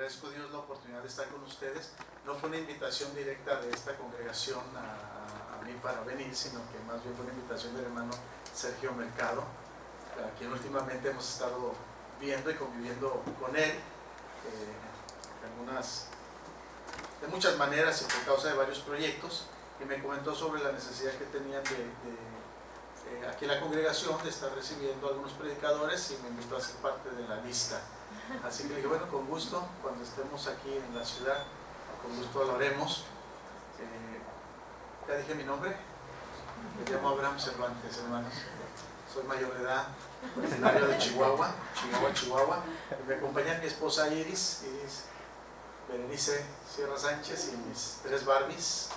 agradezco a Dios la oportunidad de estar con ustedes. No fue una invitación directa de esta congregación a mí para venir, sino que más bien fue una invitación del hermano Sergio Mercado, a quien últimamente hemos estado viendo y conviviendo con él de muchas maneras y por causa de varios proyectos, y me comentó sobre la necesidad que tenían aquí en la congregación de estar recibiendo algunos predicadores, y me invitó a ser parte de la lista. Así que le dije, bueno, con gusto, cuando estemos aquí en la ciudad, con gusto lo haremos. Ya dije mi nombre, me llamo Abraham Cervantes, hermanos. Soy mayor de edad, originario de Chihuahua, Chihuahua. Y me acompaña mi esposa Iris Berenice Sierra Sánchez, y mis 3 Barbies.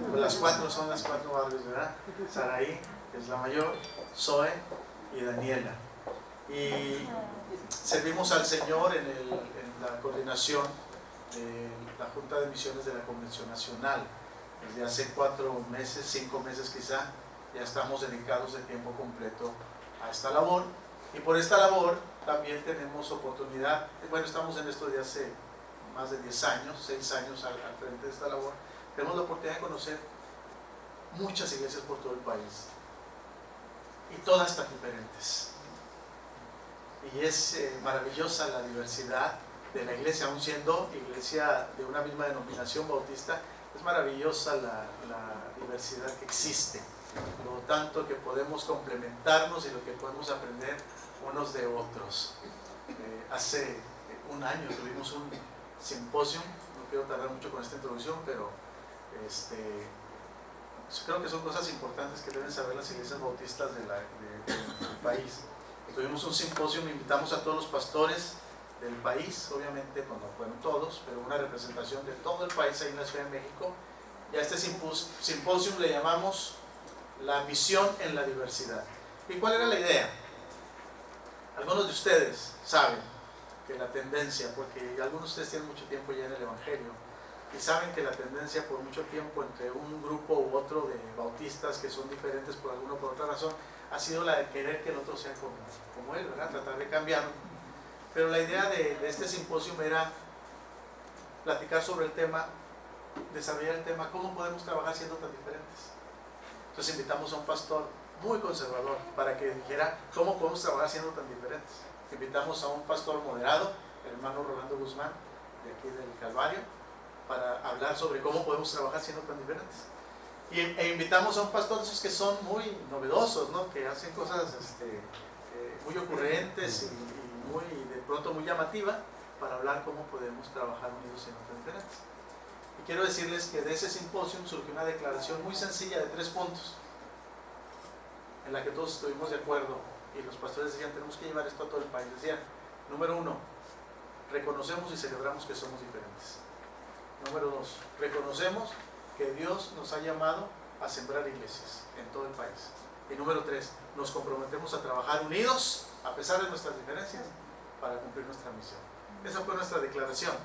Pues las 4 son las 4 Barbies, ¿verdad? Saraí, que es la mayor, Zoe y Daniela. Y servimos al Señor en la coordinación de la Junta de Misiones de la Convención Nacional. Desde hace 4 meses, 5 meses quizá, ya estamos dedicados de tiempo completo a esta labor. Y por esta labor también tenemos oportunidad, bueno, estamos en esto de hace más de 10 años, 6 años al frente de esta labor. Tenemos la oportunidad de conocer muchas iglesias por todo el país, y todas están diferentes. Y es maravillosa la diversidad de la iglesia, aun siendo iglesia de una misma denominación bautista. Es maravillosa la diversidad que existe, lo tanto que podemos complementarnos y lo que podemos aprender unos de otros. Hace un año tuvimos un simposio, no quiero tardar mucho con esta introducción, pero creo que son cosas importantes que deben saber las iglesias bautistas del país. Tuvimos un simposio, invitamos a todos los pastores del país, obviamente pues no fueron todos, pero una representación de todo el país ahí en la Ciudad de México. Y a este simposio le llamamos la misión en la diversidad. ¿Y cuál era la idea? Algunos de ustedes saben que la tendencia, porque algunos de ustedes tienen mucho tiempo ya en el Evangelio, y saben que la tendencia por mucho tiempo entre un grupo u otro de bautistas que son diferentes por alguna o por otra razón, ha sido la de querer que el otro sea como él, ¿verdad? Tratar de cambiarlo. Pero la idea de este simposio era platicar sobre el tema, desarrollar el tema, ¿cómo podemos trabajar siendo tan diferentes? Entonces invitamos a un pastor muy conservador para que dijera cómo podemos trabajar siendo tan diferentes. Invitamos a un pastor moderado, el hermano Rolando Guzmán, de aquí del Calvario, para hablar sobre cómo podemos trabajar siendo tan diferentes. E invitamos a un pastor de esos que son muy novedosos, ¿no? Que hacen cosas muy ocurrentes y muy, de pronto muy llamativa, para hablar cómo podemos trabajar unidos siendo tan diferentes. Y quiero decirles que de ese simposio surgió una declaración muy sencilla de 3 puntos, en la que todos estuvimos de acuerdo, y los pastores decían, tenemos que llevar esto a todo el país. Decían, número 1, reconocemos y celebramos que somos diferentes. Número 2, reconocemos que Dios nos ha llamado a sembrar iglesias en todo el país. Y número 3, nos comprometemos a trabajar unidos, a pesar de nuestras diferencias, para cumplir nuestra misión. Esa fue nuestra declaración.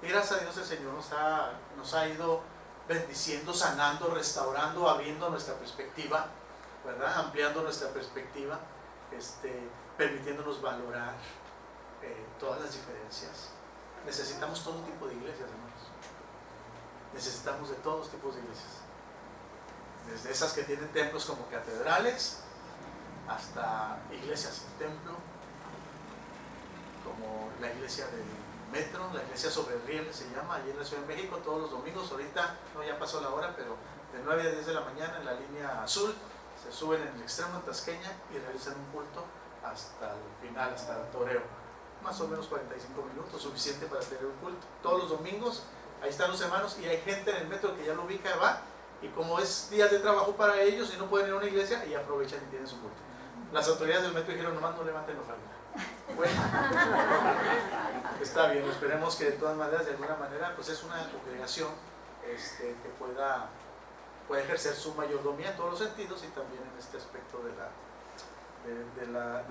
Y gracias a Dios el Señor nos ha ido bendiciendo, sanando, restaurando, abriendo nuestra perspectiva, ¿verdad? Ampliando nuestra perspectiva, permitiéndonos valorar todas las diferencias. Necesitamos todo tipo de iglesias, hermanos. Necesitamos de todos tipos de iglesias, desde esas que tienen templos como catedrales, hasta iglesias sin templo, como la iglesia del metro, la iglesia sobre el riel se llama, allí en la Ciudad de México, todos los domingos. Ahorita, no, ya pasó la hora, pero de 9 a 10 de la mañana en la línea azul, se suben en el extremo en Tasqueña y realizan un culto hasta el final, hasta el toreo. Más o menos 45 minutos, suficiente para tener un culto. Todos los domingos, ahí están los hermanos, y hay gente en el metro que ya lo ubica, va, y como es días de trabajo para ellos y no pueden ir a una iglesia, y aprovechan y tienen su culto. Las autoridades del metro dijeron, nomás no levanten ofrenda. Bueno, está bien, esperemos que de todas maneras, de alguna manera, pues es una congregación que pueda ejercer su mayordomía en todos los sentidos, y también en este aspecto de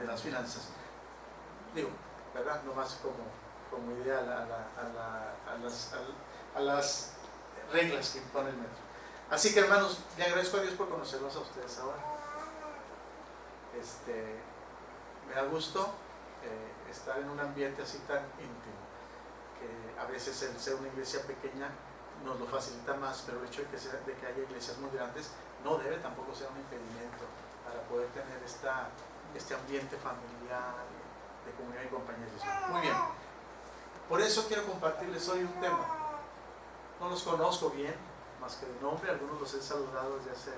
las finanzas. Digo, ¿verdad? No más como idea a las reglas que impone el metro. Así que, hermanos, le agradezco a Dios por conocerlos a ustedes ahora. Me da gusto estar en un ambiente así tan íntimo. que a veces el ser una iglesia pequeña nos lo facilita más, pero el hecho de que haya iglesias muy grandes no debe tampoco ser un impedimento para poder tener este ambiente familiar, de comunión y compañerismo. Muy bien, por eso quiero compartirles hoy un tema. No los conozco bien, más que de nombre, algunos los he saludado desde hace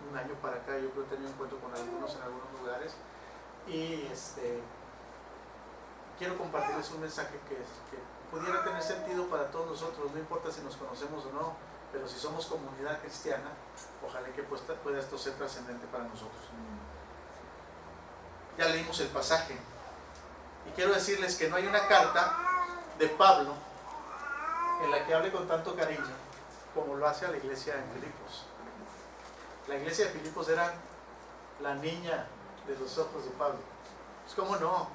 un año para acá. Yo creo que he tenido encuentro con algunos en algunos lugares, y quiero compartirles un mensaje que pudiera tener sentido para todos nosotros, no importa si nos conocemos o no, pero si somos comunidad cristiana, ojalá que pueda esto ser trascendente para nosotros. Ya leímos el pasaje, y quiero decirles que no hay una carta de Pablo en la que hable con tanto cariño como lo hace a la iglesia en Filipos. La iglesia de Filipos era la niña de los ojos de Pablo. Pues cómo no,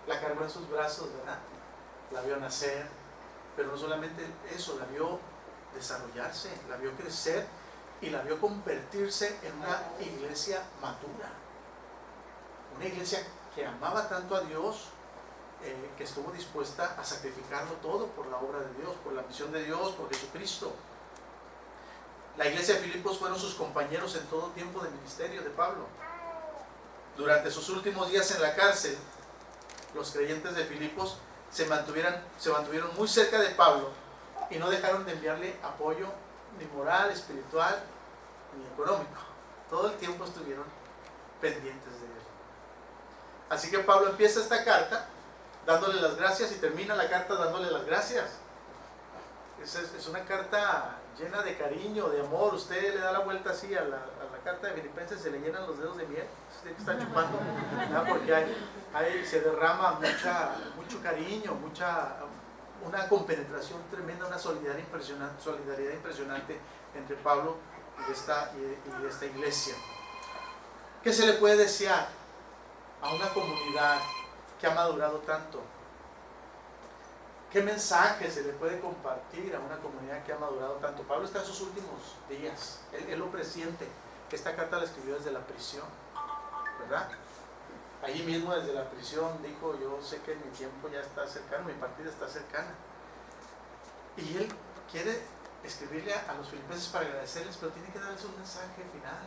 la cargó en sus brazos, ¿verdad? La vio nacer, pero no solamente eso, la vio desarrollarse, la vio crecer y la vio convertirse en una iglesia madura. Una iglesia que amaba tanto a Dios, que estuvo dispuesta a sacrificarlo todo por la obra de Dios, por la misión de Dios, por Jesucristo. La iglesia de Filipos fueron sus compañeros en todo tiempo de ministerio de Pablo. Durante sus últimos días en la cárcel, los creyentes de Filipos se mantuvieron muy cerca de Pablo y no dejaron de enviarle apoyo ni moral, espiritual, ni económico. Todo el tiempo estuvieron pendientes de él. Así que Pablo empieza esta carta dándole las gracias y termina la carta dándole las gracias. Es una carta llena de cariño, de amor. Usted le da la vuelta así a la carta de Filipenses, se le llenan los dedos de miel. Usted que está chupando, ¿no? Porque se derrama mucho cariño, una compenetración tremenda, una solidaridad impresionante entre Pablo y esta iglesia. ¿Qué se le puede desear a una comunidad que ha madurado tanto? ¿Qué mensaje se le puede compartir a una comunidad que ha madurado tanto? Pablo está en sus últimos días, él lo presiente. Esta carta la escribió desde la prisión, ¿verdad? Allí mismo desde la prisión dijo: yo sé que mi tiempo ya está cercano, mi partida está cercana. Y él quiere escribirle a los filipenses para agradecerles, pero tiene que darles un mensaje final.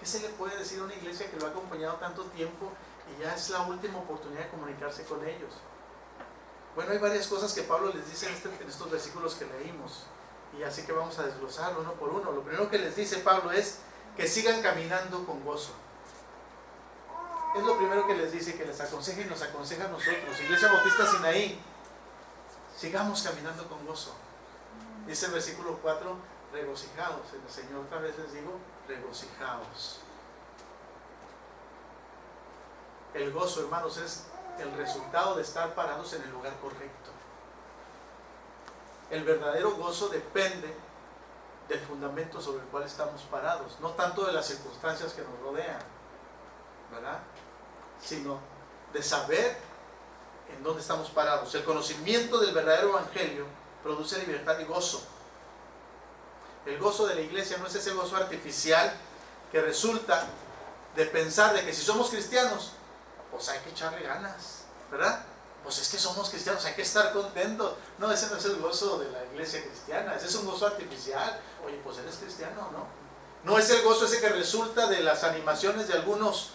¿Qué se le puede decir a una iglesia que lo ha acompañado tanto tiempo y ya es la última oportunidad de comunicarse con ellos? Bueno, hay varias cosas que Pablo les dice en estos versículos que leímos, y así que vamos a desglosar uno por uno. Lo primero que les dice Pablo es que sigan caminando con gozo. Es lo primero que les dice, que les aconseja y nos aconseja a nosotros. Iglesia Bautista Sinaí, sigamos caminando con gozo. Dice el versículo 4, regocijados en el Señor. Otra vez les digo, regocijados. El gozo, hermanos, es el resultado de estar parados en el lugar correcto. El verdadero gozo depende del fundamento sobre el cual estamos parados, no tanto de las circunstancias que nos rodean, ¿verdad? Sino de saber en dónde estamos parados. El conocimiento del verdadero evangelio produce libertad y gozo. El gozo de la iglesia no es ese gozo artificial que resulta de pensar de que si somos cristianos, pues hay que echarle ganas, ¿verdad? Pues es que somos cristianos, hay que estar contentos. No, ese no es el gozo de la iglesia cristiana, ese es un gozo artificial. Oye, pues eres cristiano, ¿no? No es el gozo ese que resulta de las animaciones de algunos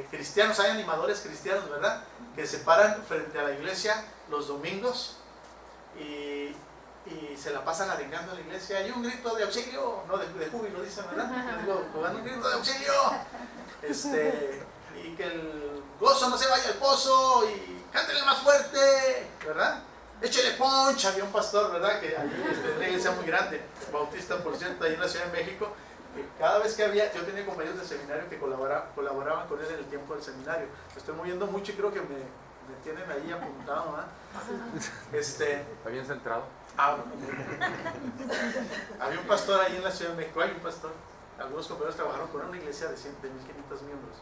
cristianos. Hay animadores cristianos, ¿verdad?, que se paran frente a la iglesia los domingos y se la pasan arengando a la iglesia. Hay un grito de auxilio, no, de júbilo, dicen, ¿verdad? Digo, jugando un grito de auxilio. Y que el gozo no se vaya al pozo, y cántele más fuerte, ¿verdad? Échele poncha. Había un pastor, ¿verdad?, que allí en una iglesia muy grande, bautista, por cierto, ahí en la Ciudad de México, que cada vez que yo tenía compañeros de seminario que colaboraban con él en el tiempo del seminario. Me estoy moviendo mucho y creo que me tienen ahí apuntado, ¿eh? Está bien centrado. Había un pastor ahí en la Ciudad de México, hay un pastor. Algunos compañeros trabajaron con una iglesia de 1.500 miembros.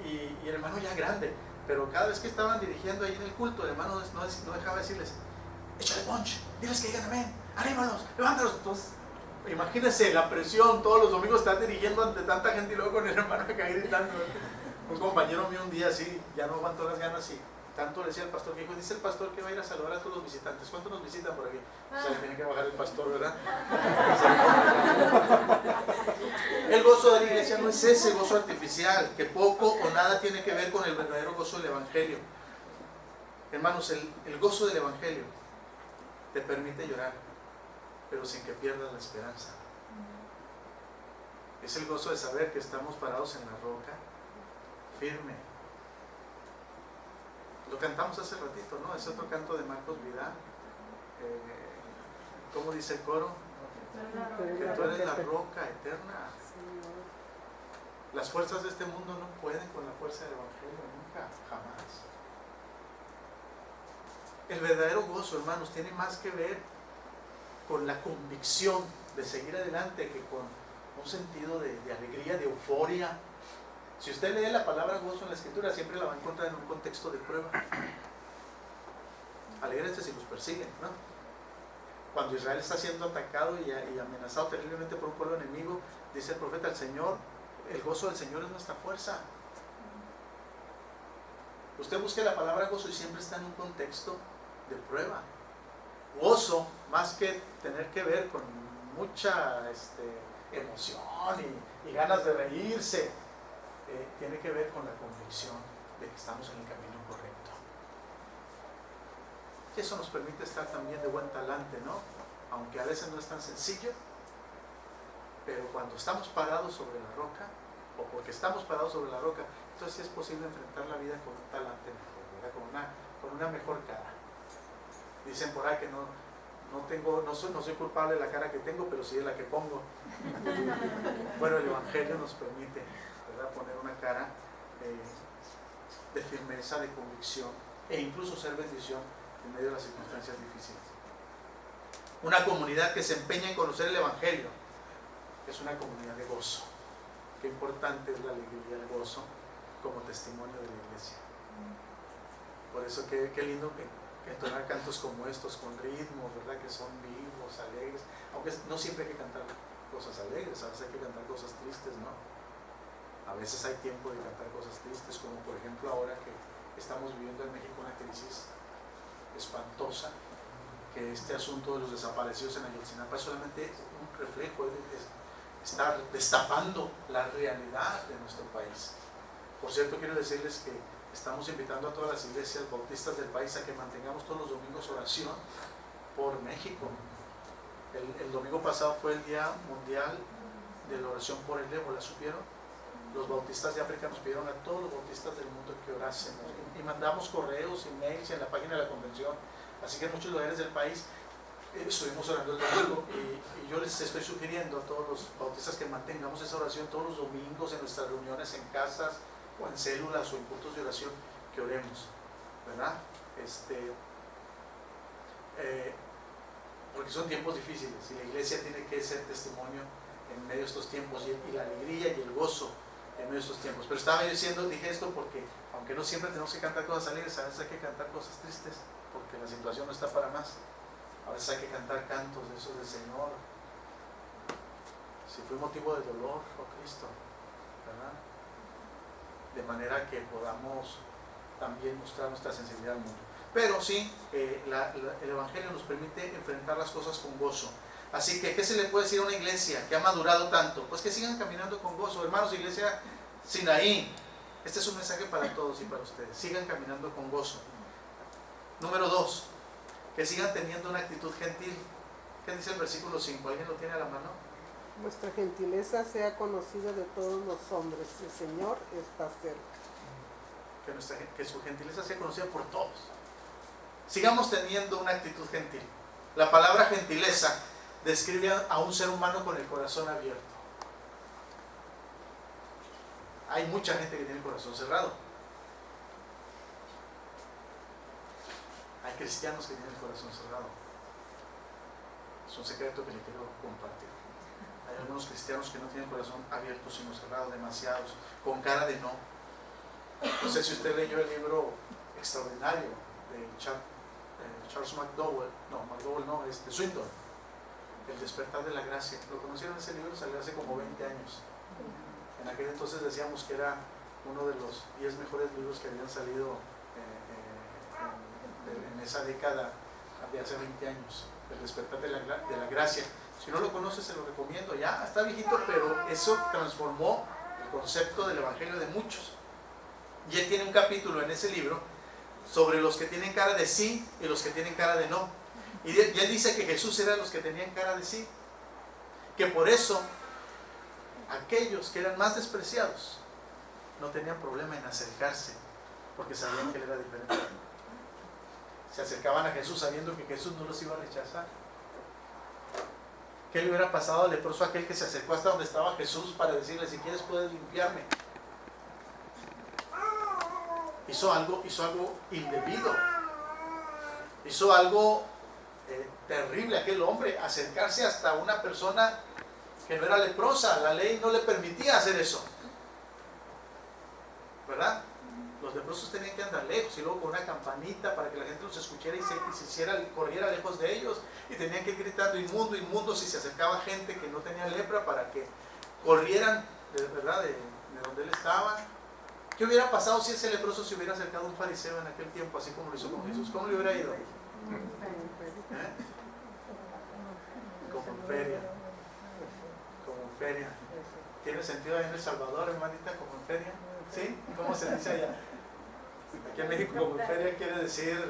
Y el hermano ya grande, pero cada vez que estaban dirigiendo ahí en el culto, el hermano no dejaba de decirles: échale punch, diles que digan amén, anímalos, levántalos. Entonces, imagínense la presión, todos los domingos estar dirigiendo ante tanta gente y luego con el hermano acá gritando. Un compañero mío un día así, ya no aguantó las ganas y tanto le decía al pastor que dijo, dice el pastor que va a ir a saludar a todos los visitantes. ¿Cuántos nos visitan por aquí? O sea, tiene que bajar el pastor, ¿verdad? El gozo de la iglesia no es ese gozo artificial, que poco o nada tiene que ver con el verdadero gozo del evangelio. Hermanos, el gozo del evangelio te permite llorar, pero sin que pierdas la esperanza. Es el gozo de saber que estamos parados en la roca, firme. Lo cantamos hace ratito, ¿no? Es otro canto de Marcos Vidal. ¿Cómo dice el coro? Que tú eres la roca eterna. Las fuerzas de este mundo no pueden con la fuerza del evangelio, nunca, jamás. El verdadero gozo, hermanos, tiene más que ver con la convicción de seguir adelante que con un sentido de alegría, de euforia. Si usted lee la palabra gozo en la escritura, siempre la va a encontrar en un contexto de prueba. Alégrense si los persiguen, ¿no? Cuando Israel está siendo atacado y amenazado terriblemente por un pueblo enemigo, dice el profeta, el gozo del Señor es nuestra fuerza. Usted busque la palabra gozo y siempre está en un contexto de prueba. Gozo, más que tener que ver con mucha emoción y ganas de reírse, tiene que ver con la convicción de que estamos en el camino correcto. Y eso nos permite estar también de buen talante, ¿no? Aunque a veces no es tan sencillo, pero cuando estamos parados sobre la roca, o porque estamos parados sobre la roca, entonces sí es posible enfrentar la vida con un talante mejor, ¿verdad? Con una mejor cara. Dicen por ahí que no soy culpable de la cara que tengo, pero sí de la que pongo. Bueno, el Evangelio nos permite, ¿verdad?, poner una cara de firmeza, de convicción, e incluso ser bendición en medio de las circunstancias difíciles. Una comunidad que se empeña en conocer el Evangelio es una comunidad de gozo. Qué importante es la alegría, el gozo como testimonio de la iglesia. Por eso qué lindo que entonar cantos como estos con ritmos, ¿verdad?, que son vivos, alegres, aunque no siempre hay que cantar cosas alegres, a veces hay que cantar cosas tristes, ¿no? A veces hay tiempo de cantar cosas tristes, como por ejemplo ahora que estamos viviendo en México una crisis espantosa, que este asunto de los desaparecidos en Ayotzinapa es solamente un reflejo, está destapando la realidad de nuestro país. Por cierto, quiero decirles que estamos invitando a todas las iglesias bautistas del país a que mantengamos todos los domingos oración por México. El domingo pasado fue el Día Mundial de la Oración por el Ébola, ¿supieron? Los bautistas de África nos pidieron a todos los bautistas del mundo que orásemos y mandamos correos, emails en la página de la convención. Así que en muchos lugares del país estuvimos orando el domingo y yo les estoy sugiriendo a todos los bautistas que mantengamos esa oración todos los domingos en nuestras reuniones en casas o en células o en puntos de oración, que oremos, ¿verdad? Porque son tiempos difíciles y la iglesia tiene que ser testimonio en medio de estos tiempos y la alegría y el gozo en medio de estos tiempos. Pero estaba yo dije esto porque aunque no siempre tenemos que cantar cosas alegres, a veces hay que cantar cosas tristes porque la situación no está para más. A veces hay que cantar cantos de esos del Señor. Si fue motivo de dolor, oh Cristo, ¿verdad? De manera que podamos también mostrar nuestra sensibilidad al mundo. Pero sí, el Evangelio nos permite enfrentar las cosas con gozo. Así que, ¿qué se le puede decir a una iglesia que ha madurado tanto? Pues que sigan caminando con gozo. Hermanos, iglesia Sinaí, este es un mensaje para todos y para ustedes. Sigan caminando con gozo. Número 2, que sigan teniendo una actitud gentil. ¿Qué dice el versículo 5? ¿Alguien lo tiene a la mano? Vuestra gentileza sea conocida de todos los hombres, el Señor está cerca. Que su gentileza sea conocida por todos. Sigamos teniendo una actitud gentil. La palabra gentileza describe a un ser humano con el corazón abierto. Hay mucha gente que tiene el corazón cerrado. Hay cristianos que tienen el corazón cerrado. Es un secreto que le quiero compartir. Hay algunos cristianos que no tienen el corazón abierto sino cerrado, demasiados, con cara de no. No sé si usted leyó el libro extraordinario de Charles Swindoll, El despertar de la gracia. ¿Lo conocieron? Ese libro salió hace como 20 años. En aquel entonces decíamos que era uno de los 10 mejores libros que habían salido en esa década de hace 20 años, El despertar de la gracia. Si no lo conoces, se lo recomiendo. Ya está viejito, pero eso transformó el concepto del evangelio de muchos. Y él tiene un capítulo en ese libro sobre los que tienen cara de sí y los que tienen cara de no. Y él dice que Jesús era los que tenían cara de sí, que por eso aquellos que eran más despreciados no tenían problema en acercarse, porque sabían que él era diferente. Se acercaban a Jesús sabiendo que Jesús no los iba a rechazar. ¿Qué le hubiera pasado al leproso aquel que se acercó hasta donde estaba Jesús para decirle, si quieres puedes limpiarme? Hizo algo indebido. Hizo algo terrible aquel hombre, acercarse hasta una persona que no era leprosa. La ley no le permitía hacer eso, ¿verdad? Los leprosos tenían que andar lejos y luego con una campanita para que la gente los escuchara y corriera lejos de ellos, y tenían que ir gritando inmundo, inmundo si se acercaba gente que no tenía lepra, para que corrieran de donde él estaba. ¿Qué hubiera pasado si ese leproso se hubiera acercado a un fariseo en aquel tiempo, así como lo hizo con Jesús? ¿Cómo le hubiera ido? Como en feria. Como en feria. ¿Tiene sentido ahí en El Salvador, hermanita, como en feria? ¿Sí? ¿Cómo se dice allá? Aquí en México, como en feria quiere decir, de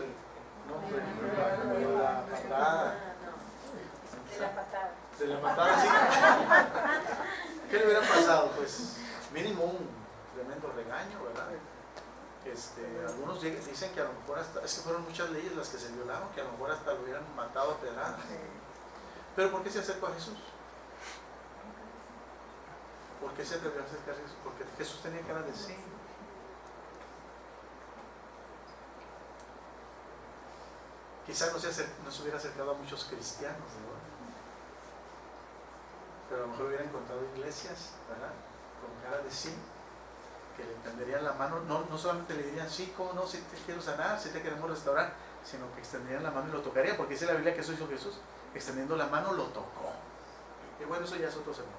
la patada. De la patada. De la patada, sí. ¿Qué le hubiera pasado? Pues mínimo un tremendo regaño, ¿verdad? Algunos dicen que a lo mejor hasta, es que fueron muchas leyes las que se violaron, que a lo mejor hasta lo hubieran matado a pedradas. Pero ¿por qué se acercó a Jesús? ¿Por qué se atrevió a acercarse a Jesús? Porque Jesús tenía cara de sí. Quizás no se hubiera acercado a muchos cristianos, ¿verdad? Pero a lo mejor hubiera encontrado iglesias, ¿verdad?, con cara de sí, que le tenderían la mano, no solamente le dirían sí, cómo no, si te quiero sanar, si te queremos restaurar, sino que extenderían la mano y lo tocarían, porque dice la Biblia que eso hizo Jesús, extendiendo la mano lo tocó. Y bueno, eso ya es otro sermón.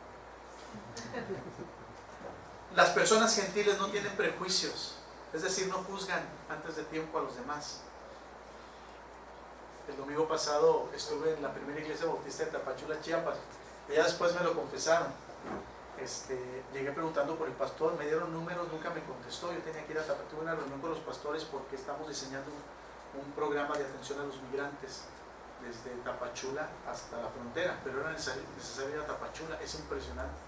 Las personas gentiles no tienen prejuicios, es decir, no juzgan antes de tiempo a los demás. El domingo pasado estuve en la primera iglesia bautista de Tapachula, Chiapas, y ya después me lo confesaron. Llegué preguntando por el pastor, me dieron números, nunca me contestó. Yo tenía que ir a Tapachula, tuve una reunión con los pastores porque estamos diseñando un programa de atención a los migrantes desde Tapachula hasta la frontera, pero era necesario ir a Tapachula. Es impresionante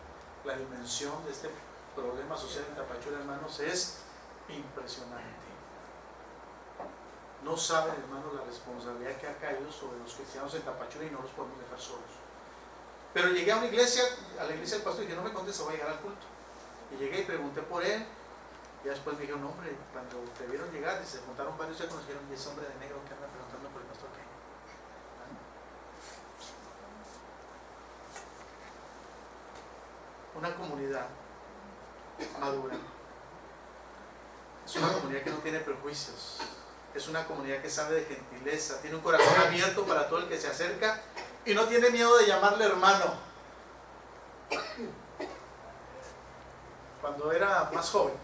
la dimensión de este problema social en Tapachula, hermanos, es impresionante. No saben, hermanos, la responsabilidad que ha caído sobre los cristianos en Tapachula y no los podemos dejar solos. Pero llegué a una iglesia, a la iglesia del pastor, y dije, no me contesta, voy a llegar al culto. Y llegué y pregunté por él, y después me dijeron, hombre, cuando te vieron llegar, y se juntaron varios, ya conocieron, y ese hombre de negro que anda preguntando por el pastor, ¿qué? Una comunidad madura es una comunidad que no tiene prejuicios, es una comunidad que sabe de gentileza, tiene un corazón abierto para todo el que se acerca y no tiene miedo de llamarle hermano. Cuando era más joven,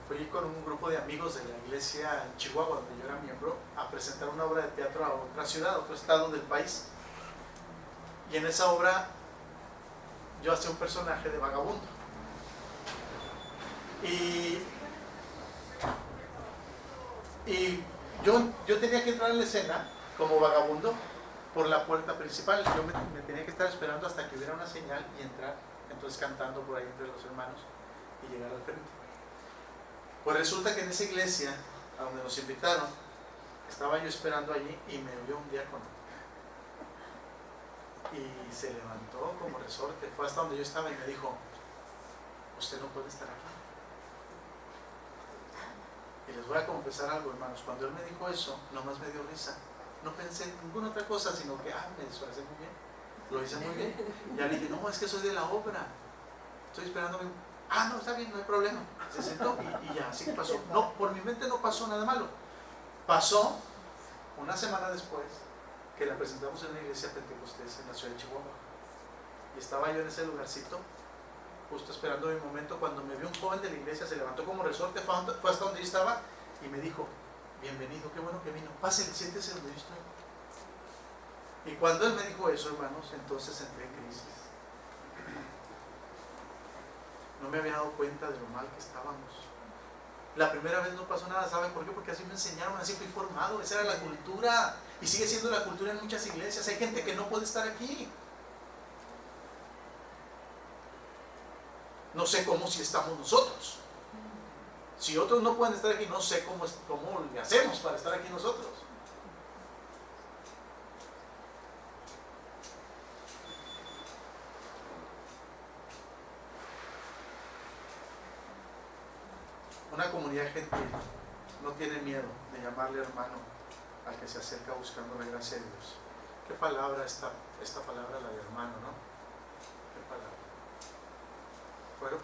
fui con un grupo de amigos de la iglesia en Chihuahua, donde yo era miembro, a presentar una obra de teatro a otra ciudad, a otro estado del país. Y en esa obra yo hacía un personaje de vagabundo. Y yo tenía que entrar en la escena como vagabundo por la puerta principal. Yo me tenía que estar esperando hasta que hubiera una señal y entrar, entonces cantando por ahí entre los hermanos y llegar al frente. Pues resulta que en esa iglesia a donde nos invitaron, estaba yo esperando allí y me vio un diácono y se levantó como resorte, fue hasta donde yo estaba y me dijo, usted no puede estar aquí. Y les voy a confesar algo, hermanos, cuando él me dijo eso, nomás me dio risa. No pensé en ninguna otra cosa, sino que, me disfracé muy bien, lo hice muy bien. Ya le dije, no, es que soy de la obra, estoy esperando. No, está bien, no hay problema. Se sentó y ya, así pasó. No, por mi mente no pasó nada malo. Pasó una semana después que la presentamos en una iglesia pentecostés en la ciudad de Chihuahua. Y estaba yo en ese lugarcito, justo esperando mi momento, cuando me vio un joven de la iglesia, se levantó como resorte, fue hasta donde yo estaba y me dijo, bienvenido, qué bueno que vino, pásale, siéntese donde yo estoy. Y cuando él me dijo eso, hermanos, entonces entré en crisis. No me había dado cuenta de lo mal que estábamos. La primera vez no pasó nada, ¿saben por qué? Porque así me enseñaron, así fui formado, esa era la cultura, y sigue siendo la cultura en muchas iglesias. Hay gente que no puede estar aquí. No sé cómo si estamos nosotros. Si otros no pueden estar aquí, no sé cómo le hacemos para estar aquí nosotros. Una comunidad gentil no tiene miedo de llamarle hermano al que se acerca buscando la gracia de Dios. ¿Qué palabra esta palabra, la de hermano, no? ¿Qué palabra?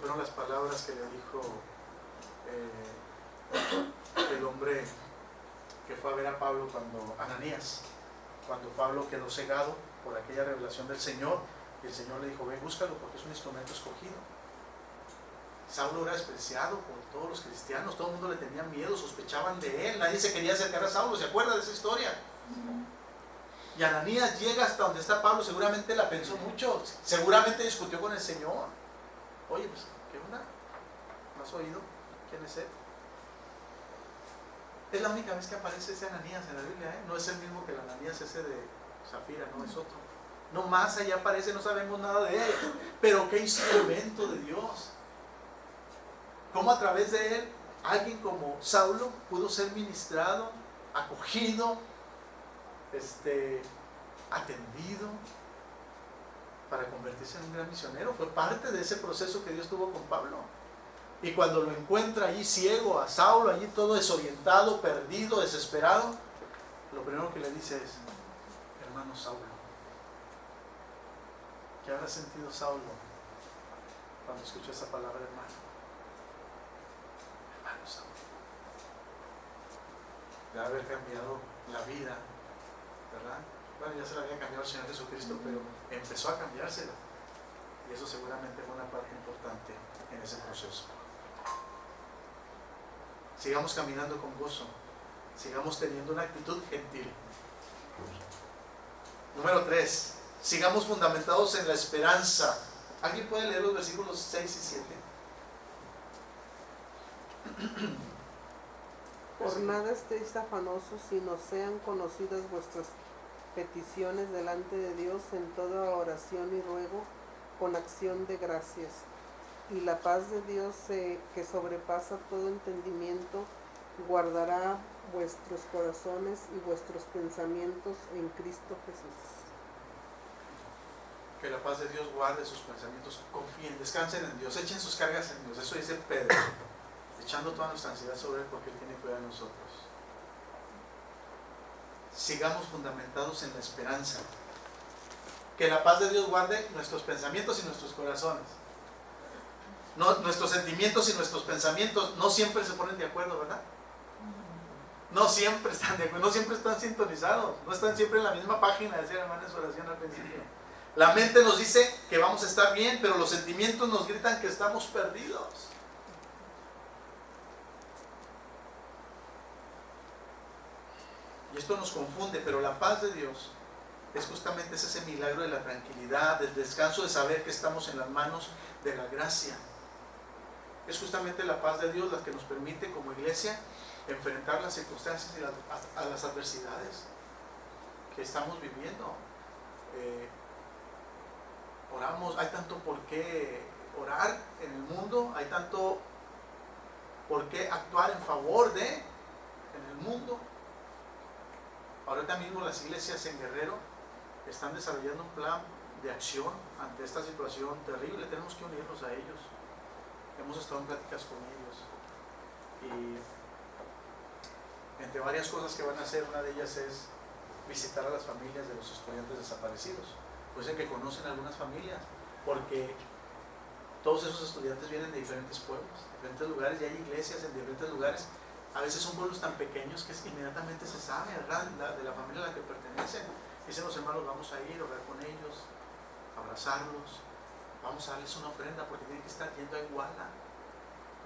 Fueron las palabras que le dijo el hombre que fue a ver a Pablo Ananías, cuando Pablo quedó cegado por aquella revelación del Señor, y el Señor le dijo: ven, búscalo porque es un instrumento escogido. Saulo era despreciado por todos los cristianos, todo el mundo le tenía miedo, sospechaban de él, nadie se quería acercar a Saulo. ¿Se acuerda de esa historia? Y Ananías llega hasta donde está Pablo, seguramente la pensó mucho, seguramente discutió con el Señor. Oye, pues, ¿qué onda? ¿No has oído? ¿Quién es él? Es la única vez que aparece ese Ananías en la Biblia, ¿eh? No es el mismo que el Ananías ese de Zafira, no es otro. No más allá aparece, no sabemos nada de él. Pero qué instrumento de Dios. Cómo a través de él, alguien como Saulo pudo ser ministrado, acogido, atendido, para convertirse en un gran misionero. Fue parte de ese proceso que Dios tuvo con Pablo. Y cuando lo encuentra allí ciego, a Saulo, allí todo desorientado, perdido, desesperado, lo primero que le dice es: hermano Saulo. ¿Qué habrá sentido Saulo cuando escuchó esa palabra, hermano? Hermano Saulo. De haber cambiado la vida, ¿verdad? Bueno, ya se la había cambiado el Señor Jesucristo, pero empezó a cambiársela. Y eso seguramente fue una parte importante en ese proceso. Sigamos caminando con gozo. Sigamos teniendo una actitud gentil. Número 3. Sigamos fundamentados en la esperanza. ¿Alguien puede leer los versículos 6 y 7? Por nada estéis afanosos, sino sean conocidas vuestras peticiones delante de Dios en toda oración y ruego con acción de gracias. Y la paz de Dios, que sobrepasa todo entendimiento, guardará vuestros corazones y vuestros pensamientos en Cristo Jesús. Que la paz de Dios guarde sus pensamientos. Confíen, descansen en Dios, echen sus cargas en Dios. Eso dice Pedro, echando toda nuestra ansiedad sobre Él, porque Él tiene cuidado de nosotros. Sigamos fundamentados en la esperanza. Que la paz de Dios guarde nuestros pensamientos y nuestros corazones. No, nuestros sentimientos y nuestros pensamientos no siempre se ponen de acuerdo, ¿verdad? No siempre están de acuerdo, no siempre están sintonizados, no están siempre en la misma página, decía el hermano en su oración al principio. La mente nos dice que vamos a estar bien, pero los sentimientos nos gritan que estamos perdidos. Y esto nos confunde, pero la paz de Dios es justamente ese milagro de la tranquilidad, del descanso, de saber que estamos en las manos de la gracia. Es justamente la paz de Dios la que nos permite como iglesia enfrentar las circunstancias y a las adversidades que estamos viviendo. Oramos, hay tanto por qué orar en el mundo, hay tanto por qué actuar en favor de en el mundo. Ahorita mismo las iglesias en Guerrero están desarrollando un plan de acción ante esta situación terrible. Tenemos que unirnos a ellos. Hemos estado en pláticas con ellos y entre varias cosas que van a hacer, una de ellas es visitar a las familias de los estudiantes desaparecidos. Pues es que conocen algunas familias, porque todos esos estudiantes vienen de diferentes pueblos, diferentes lugares, y hay iglesias en diferentes lugares. A veces son pueblos tan pequeños que inmediatamente se sabe, ¿verdad?, de la familia a la que pertenecen. Dicen los hermanos: vamos a ir a orar con ellos, abrazarlos, vamos a darles una ofrenda, porque tienen que estar yendo a Iguala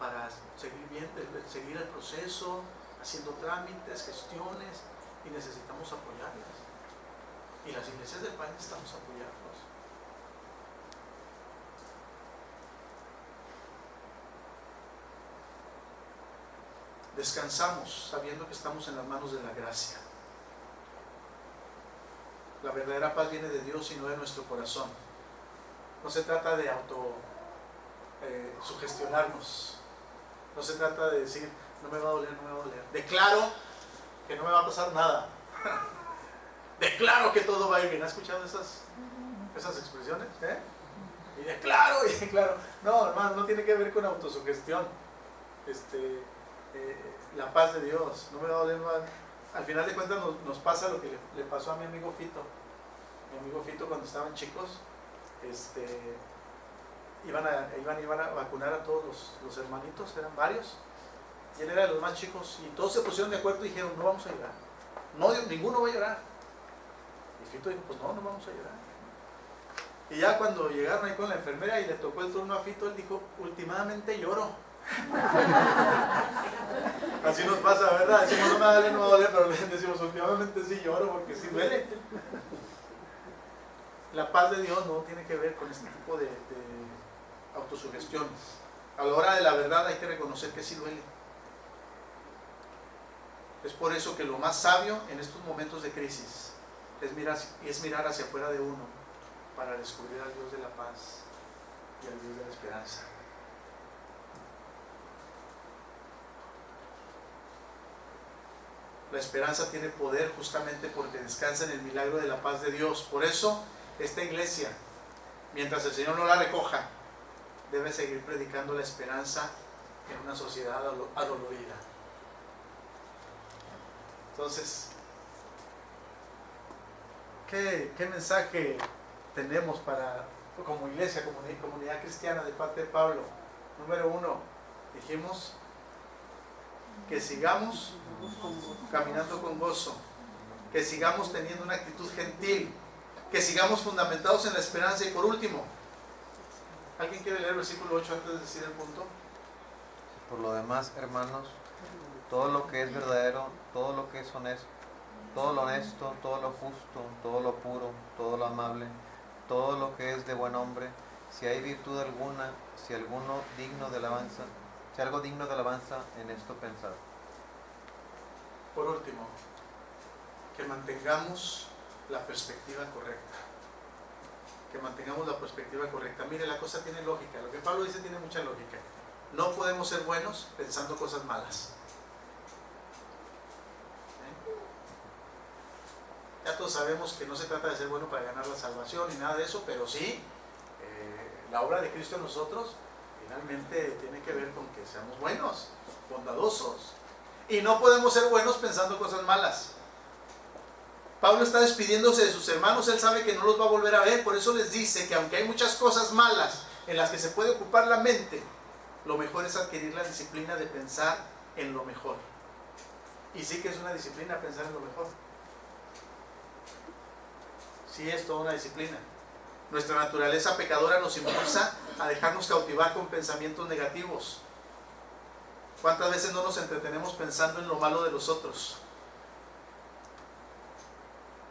para seguir el proceso, haciendo trámites, gestiones, y necesitamos apoyarlas. Y las iglesias del país necesitamos apoyarlos. Descansamos sabiendo que estamos en las manos de la gracia. La verdadera paz viene de Dios y no de nuestro corazón. No se trata de sugestionarnos. No se trata de decir, no me va a doler, no me va a doler. Declaro que no me va a pasar nada. Declaro que todo va a ir bien. ¿Has escuchado esas expresiones? Y declaro. No, hermano, no tiene que ver con autosugestión. La paz de Dios, no me va a doler mal. Al final de cuentas nos pasa lo que le pasó a mi amigo Fito. Mi amigo Fito, cuando estaban chicos, iban a vacunar a todos los hermanitos, eran varios, y él era de los más chicos, y todos se pusieron de acuerdo y dijeron, no vamos a llorar, no, ninguno va a llorar. Y Fito dijo, pues no vamos a llorar. Y ya cuando llegaron ahí con la enfermera y le tocó el turno a Fito, él dijo, últimamente lloro. Así nos pasa, ¿verdad? Decimos, no me va a doler, pero decimos, últimamente sí lloro porque sí duele. La paz de Dios no tiene que ver con este tipo de autosugestiones. A la hora de la verdad hay que reconocer que sí duele. Es por eso que lo más sabio en estos momentos de crisis es mirar hacia afuera de uno para descubrir al Dios de la paz y al Dios de la esperanza. La esperanza tiene poder justamente porque descansa en el milagro de la paz de Dios. Por eso, esta iglesia, mientras el Señor no la recoja, debe seguir predicando la esperanza en una sociedad adolorida. Entonces, ¿qué mensaje tenemos como iglesia, comunidad cristiana de parte de Pablo? Número 1, dijimos que sigamos caminando con gozo, que sigamos teniendo una actitud gentil, que sigamos fundamentados en la esperanza. Y por último, ¿alguien quiere leer el versículo 8 antes de decir el punto? Por lo demás, hermanos, todo lo que es verdadero, todo lo que es honesto, todo lo honesto, todo lo justo, todo lo puro, todo lo amable, todo lo que es de buen hombre, si hay virtud alguna, si algo digno de alabanza, en esto pensad. Por último, que mantengamos la perspectiva correcta. Que mantengamos la perspectiva correcta. Mire, la cosa tiene lógica. Lo que Pablo dice tiene mucha lógica. No podemos ser buenos pensando cosas malas. Ya todos sabemos que no se trata de ser bueno para ganar la salvación ni nada de eso, pero sí, la obra de Cristo en nosotros finalmente tiene que ver con que seamos buenos, bondadosos. Y no podemos ser buenos pensando cosas malas. Pablo está despidiéndose de sus hermanos, él sabe que no los va a volver a ver, por eso les dice que aunque hay muchas cosas malas en las que se puede ocupar la mente, lo mejor es adquirir la disciplina de pensar en lo mejor. Y sí que es una disciplina pensar en lo mejor. Sí, es toda una disciplina. Nuestra naturaleza pecadora nos impulsa a dejarnos cautivar con pensamientos negativos. ¿Cuántas veces no nos entretenemos pensando en lo malo de los otros?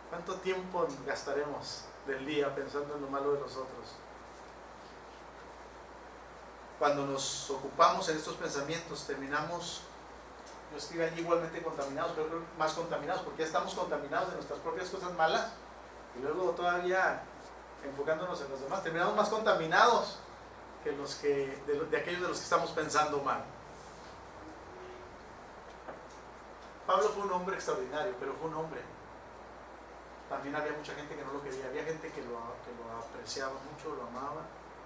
¿Cuánto tiempo gastaremos del día pensando en lo malo de los otros? Cuando nos ocupamos en estos pensamientos, terminamos, yo escribí allí igualmente contaminados, pero creo que más contaminados, porque ya estamos contaminados de nuestras propias cosas malas, y luego todavía enfocándonos en los demás, terminamos más contaminados que de aquellos de los que estamos pensando mal. Pablo fue un hombre extraordinario, pero fue un hombre. También había mucha gente que no lo quería, había gente que lo apreciaba mucho, lo amaba,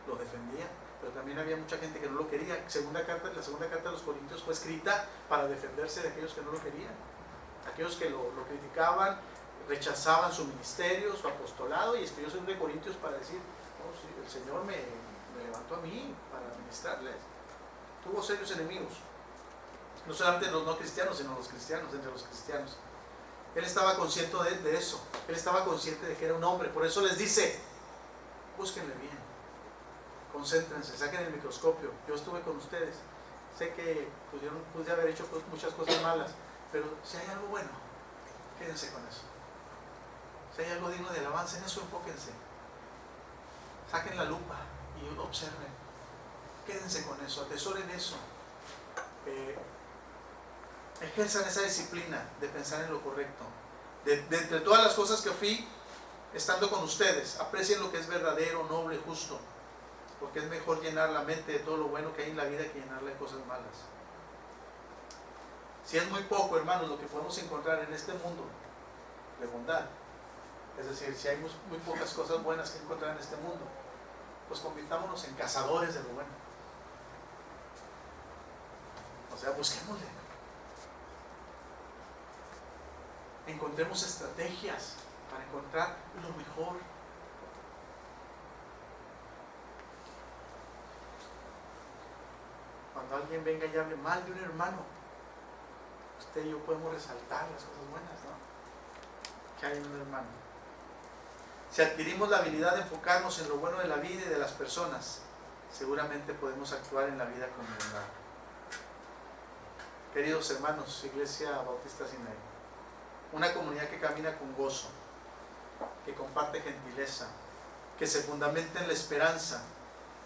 lo defendía, pero también había mucha gente que no lo quería. La segunda carta de los Corintios fue escrita para defenderse de aquellos que no lo querían, aquellos que lo criticaban, rechazaban su ministerio, su apostolado, y escribió 2 Corintios para decir, oh, sí, el Señor me levantó a mí para ministrarles. Tuvo serios enemigos, no solamente los no cristianos, sino los cristianos, entre los cristianos. Él estaba consciente de eso, él estaba consciente de que era un hombre, por eso les dice, búsquenle bien, concéntrense, saquen el microscopio. Yo estuve con ustedes, sé que pude haber hecho muchas cosas malas, Pero si hay algo bueno, quédense con eso. Si hay algo digno de alabanza, en eso enfóquense. Saquen la lupa y observen. Quédense con eso, atesoren eso. Ejerzan esa disciplina de pensar en lo correcto. De entre todas las cosas que fui estando con ustedes, aprecien lo que es verdadero, noble, justo. Porque es mejor llenar la mente de todo lo bueno que hay en la vida que llenarla de cosas malas. Si es muy poco, hermanos, lo que podemos encontrar en este mundo de bondad, es decir, si hay muy pocas cosas buenas que encontrar en este mundo, pues convirtámonos en cazadores de lo bueno. O sea, busquémosle. Encontremos estrategias para encontrar lo mejor. Cuando alguien venga y hable mal de un hermano, usted y yo podemos resaltar las cosas buenas, ¿no? Que hay en un hermano. Si adquirimos la habilidad de enfocarnos en lo bueno de la vida y de las personas, seguramente podemos actuar en la vida con bondad. Queridos hermanos, Iglesia Bautista Sinaí, una comunidad que camina con gozo, que comparte gentileza, que se fundamenta en la esperanza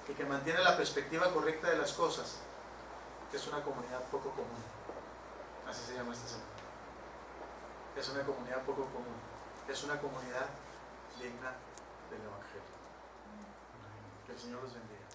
y que mantiene la perspectiva correcta de las cosas, es una comunidad poco común. Así se llama esta semana. Es una comunidad poco común. Es una comunidad digna del Evangelio. Que el Señor los bendiga.